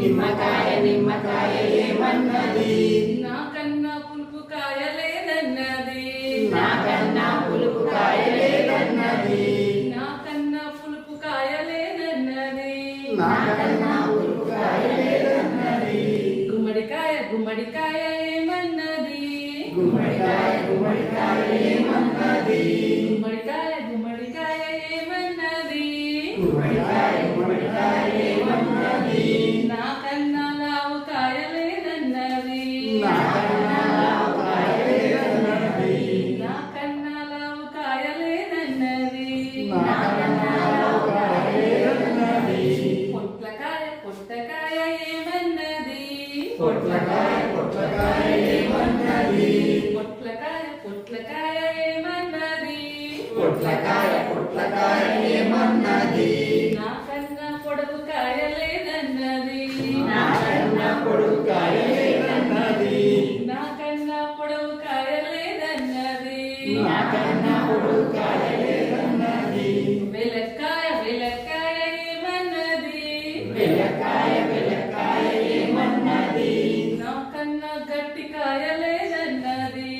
నిమ్మకాయ నిమ్మకాయ ఏమన్నది నాకన్నా పులుపు కాయలేదన్నది నాకన్నా పులుపు కాయలేదన్నది నాకన్నా పులుపు కాయలేదన్నది నాకన్నా పులుపు కాయలేదన్నది గుమ్మడికాయ గుమ్మడికాయ ఏమన్నది గుమ్మడికాయ గుమ్మడికాయ ఏమన్నది గుమ్మడికాయ గుమ్మడికాయ ఏమన్నది గుమ్మడికాయ గుమ్మడికాయ ఏమన్నది నాకన్నా లావు కాయలేదన్నది నాకన్నా లావు కాయలేదన్నది నాకన్నా లావు కాయలేదన్నది నాకన్నా లావు కాయలేదన్నది పొట్లకాయ పొట్లకాయ ఏమన్నది పొట్లకాయ పొట్లకాయ ఏమన్నది పొట్లకాయ పొట్లకాయ ఏమన్నది పొట్లకాయ పొట్లకాయ ఏమన్నది నాకన్నా పొడవు కాయలేదన్నది నాకన్నా పొడుగు కాయలేదన్నది నాకన్నా పొడవు కాయలేదన్నది నాకన్నా పొడుగు కాయలేదన్నది వెలక్కాయ వెలక్కాయ ఏమన్నది వెలక్కాయ వెలక్కాయ ఏమన్నది నాకన్నా గట్టి కాయలేదన్నది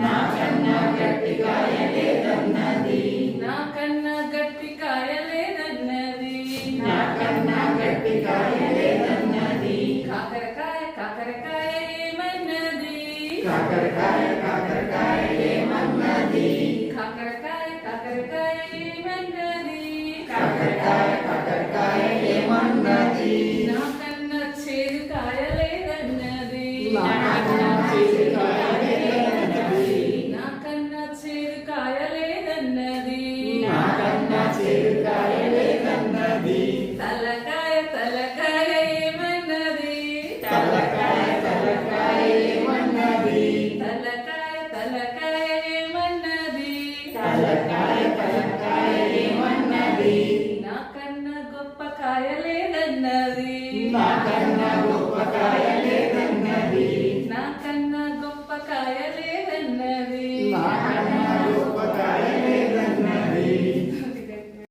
నాకన్నా గట్టి కాయలేదన్నది నాకన్నా గట్టి కాయలేదన్నది నాకన్నా గట్టి కాయలేదన్నది కాకరకాయ కాకరకాయ ఏమన్నది కాకరకాయ కాకరకాయ ఏమన్నది కాకరకాయ కాకరకాయ ఏమన్నది కాకరకాయ కాకరకాయ ఏమన్నది నాకన్నా చేదు కాయలేదన్నది నాకన్నా చేదు కాయలేదన్నది నాకన్నా చేదు కాయలేదన్నది నాకన్నా చేదు కాయలేదన్నది తలకాయ తలకాయ ఏమన్నది తలకాయ తలకాయ ఏమన్నది తలకాయ తలకాయ ఏమన్నది తలకాయ తలకాయ ఏమన్నది నాకన్నా గొప్ప కాయలేదన్నది నాకన్నా గొప్ప కాయలేదన్నది నాకన్నా గొప్ప కాయలేదన్నది నాకన్నా